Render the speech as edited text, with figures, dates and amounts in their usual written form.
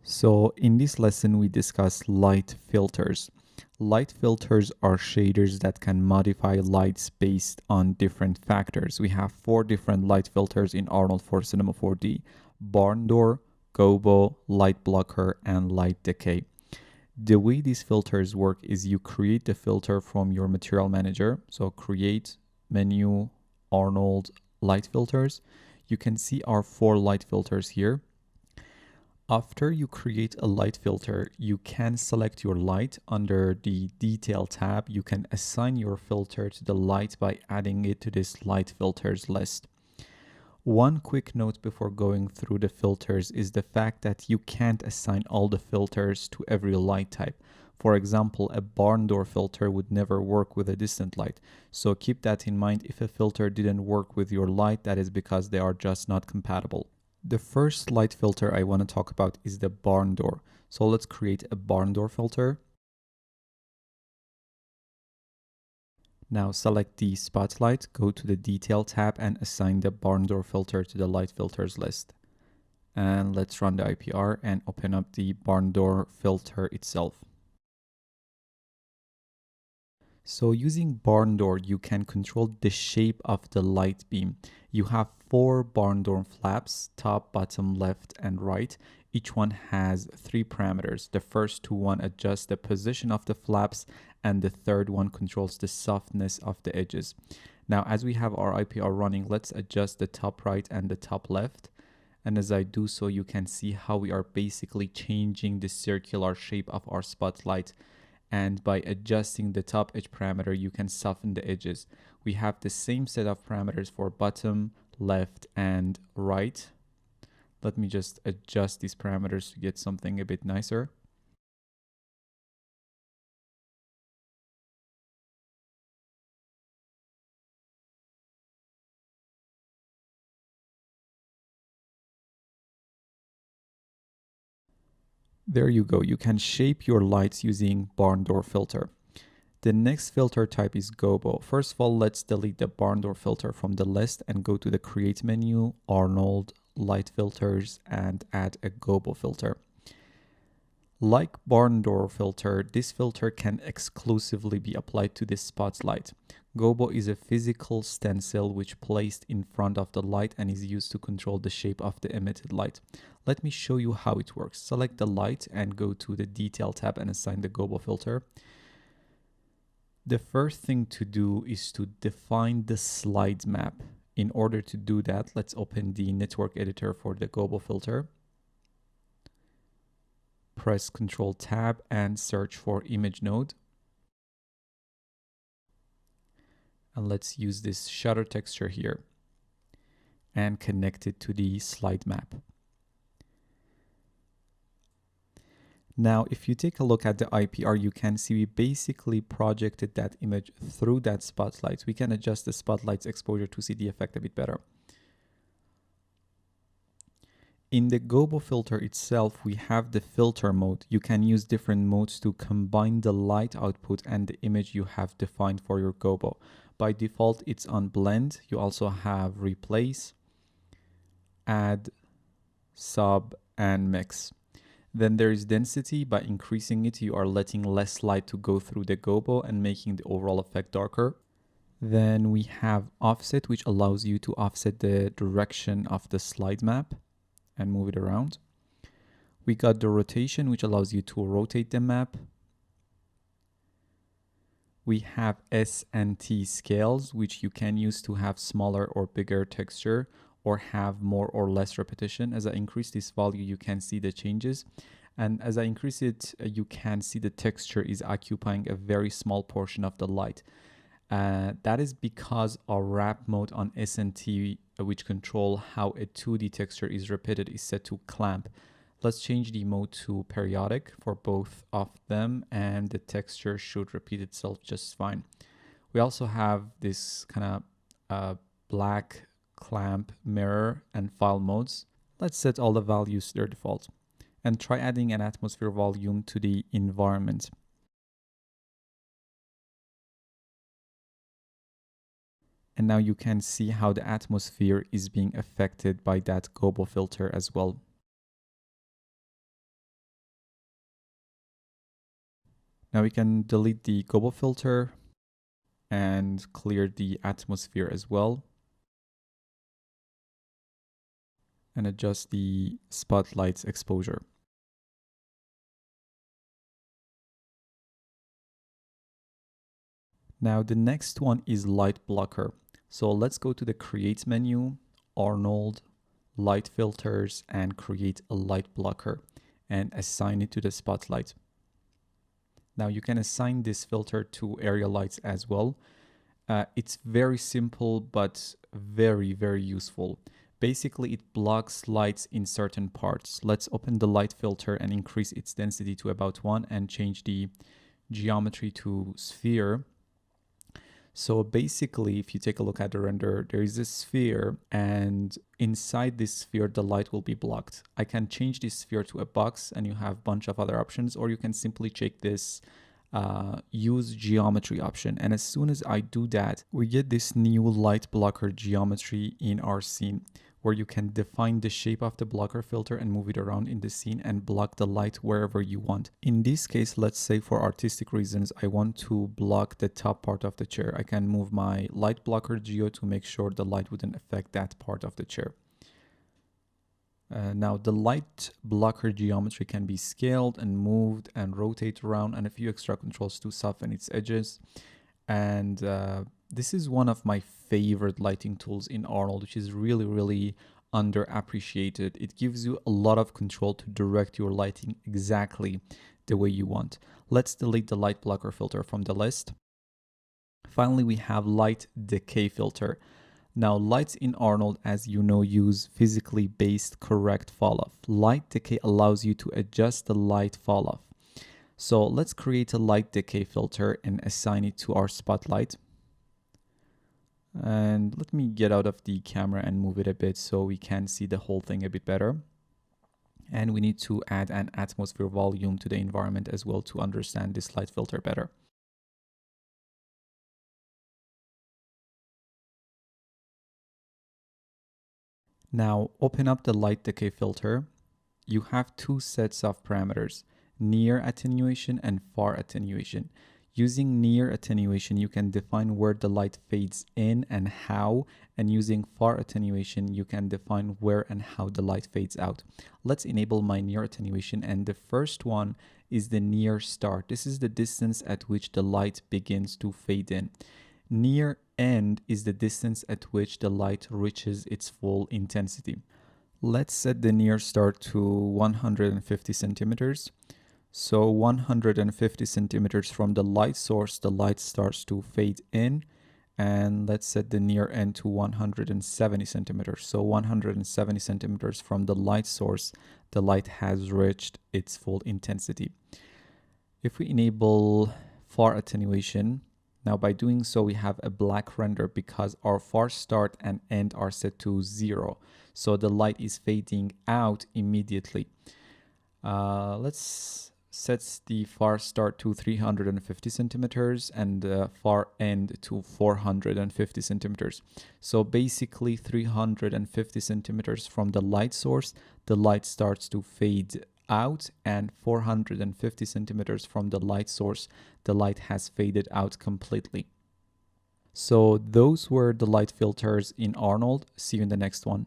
So in this lesson, we discuss light filters. Light filters are shaders that can modify lights based on different factors. We have four different light filters in Arnold for Cinema 4D: barn door, gobo, light blocker, and light decay. The way these filters work is you create the filter from your material manager. So create, menu, Arnold, light filters. You can see our four light filters here. After you create a light filter, you can select your light. Under the Detail tab. You can assign your filter to the light by adding it to this light filters list. One quick note before going through the filters is the fact that you can't assign all the filters to every light type. For example, a barn door filter would never work with a distant light. So keep that in mind. If a filter didn't work with your light, that is because they are just not compatible. The first light filter I want to talk about is the barn door. So let's create a barn door filter. Now select the spotlight, go to the Detail tab and assign the barn door filter to the light filters list. And let's run the IPR and open up the barn door filter itself. So using barn door, you can control the shape of the light beam. You have four barn door flaps: top, bottom, left, and right. Each one has three parameters. The first two adjust the position of the flaps, and the third one controls the softness of the edges. Now, as we have our IPR running, let's adjust the top right and the top left. And as I do so, you can see how we are basically changing the circular shape of our spotlight. And by adjusting the top edge parameter, you can soften the edges. We have the same set of parameters for bottom, left, and right. Let me just adjust these parameters to get something a bit nicer. There you go. You can shape your lights using barn door filter. The next filter type is gobo. First of all, let's delete the barn door filter from the list and go to the Create menu, Arnold, Light Filters, and add a gobo filter. Like barn door filter, this filter can exclusively be applied to the spotlight. Gobo is a physical stencil which placed in front of the light and is used to control the shape of the emitted light. Let me show you how it works. Select the light and go to the Detail tab and assign the gobo filter. The first thing to do is to define the slide map. In order to do that, let's open the network editor for the gobo filter. Press Ctrl Tab and search for image node. And let's use this shutter texture here and connect it to the slide map. Now, if you take a look at the IPR, you can see we basically projected that image through that spotlight. We can adjust the spotlight's exposure to see the effect a bit better. In the gobo filter itself, we have the filter mode. You can use different modes to combine the light output and the image you have defined for your gobo. By default, it's on blend. You also have replace, add, sub, and mix. Then there is density. By increasing it, you are letting less light to go through the gobo and making the overall effect darker. Then we have offset, which allows you to offset the direction of the slide map and move it around. We got the rotation, which allows you to rotate the map. We have S and T scales, which you can use to have smaller or bigger texture or have more or less repetition. As I increase this value, you can see the changes. And as I increase it, you can see the texture is occupying a very small portion of the light. That is because our wrap mode on S&T, which control how a 2D texture is repeated, is set to clamp. Let's change the mode to periodic for both of them, and the texture should repeat itself just fine. We also have this kind of black clamp, mirror, and file modes. Let's set all the values to their default and try adding an atmosphere volume to the environment. And now you can see how the atmosphere is being affected by that gobo filter as well. Now we can delete the gobo filter and clear the atmosphere as well, and adjust the spotlight's exposure. Now the next one is light blocker. So let's go to the create menu, Arnold, light filters, and create a light blocker and assign it to the spotlight. Now you can assign this filter to area lights as well. It's very simple, but very, very useful. Basically, it blocks lights in certain parts. Let's open the light filter and increase its density to about 1 and change the geometry to sphere. So basically, if you take a look at the render, there is a sphere, and inside this sphere, the light will be blocked. I can change this sphere to a box, and you have a bunch of other options, or you can simply check this use geometry option. And as soon as I do that, we get this new light blocker geometry in our scene, where you can define the shape of the blocker filter and move it around in the scene and block the light wherever you want. In this case, let's say for artistic reasons, I want to block the top part of the chair. I can move my light blocker geo to make sure the light wouldn't affect that part of the chair. Now the light blocker geometry can be scaled and moved and rotate around, and a few extra controls to soften its edges. And this is one of my favorite lighting tools in Arnold, which is really, really underappreciated. It gives you a lot of control to direct your lighting exactly the way you want. Let's delete the light blocker filter from the list. Finally, we have light decay filter. Now, lights in Arnold, as you know, use physically based correct falloff. Light decay allows you to adjust the light falloff. So let's create a light decay filter and assign it to our spotlight. And let me get out of the camera and move it a bit so we can see the whole thing a bit better. And we need to add an atmosphere volume to the environment as well to understand this light filter better. Now open up the light decay filter. You have two sets of parameters, near attenuation and far attenuation. Using near attenuation, you can define where the light fades in and how, and using far attenuation, you can define where and how the light fades out. Let's enable my near attenuation, and the first one is the near start. This is the distance at which the light begins to fade in. Near end is the distance at which the light reaches its full intensity. Let's set the near start to 150 centimeters. So 150 centimeters from the light source, the light starts to fade in. And let's set the near end to 170 centimeters. So 170 centimeters from the light source, the light has reached its full intensity. If we enable far attenuation, now by doing so, we have a black render because our far start and end are set to 0. So the light is fading out immediately. Let's set the far start to 350 centimeters and the far end to 450 centimeters. So basically 350 centimeters from the light source, the light starts to fade out, and 450 centimeters from the light source, the light has faded out completely. So those were the light filters in Arnold. See you in the next one.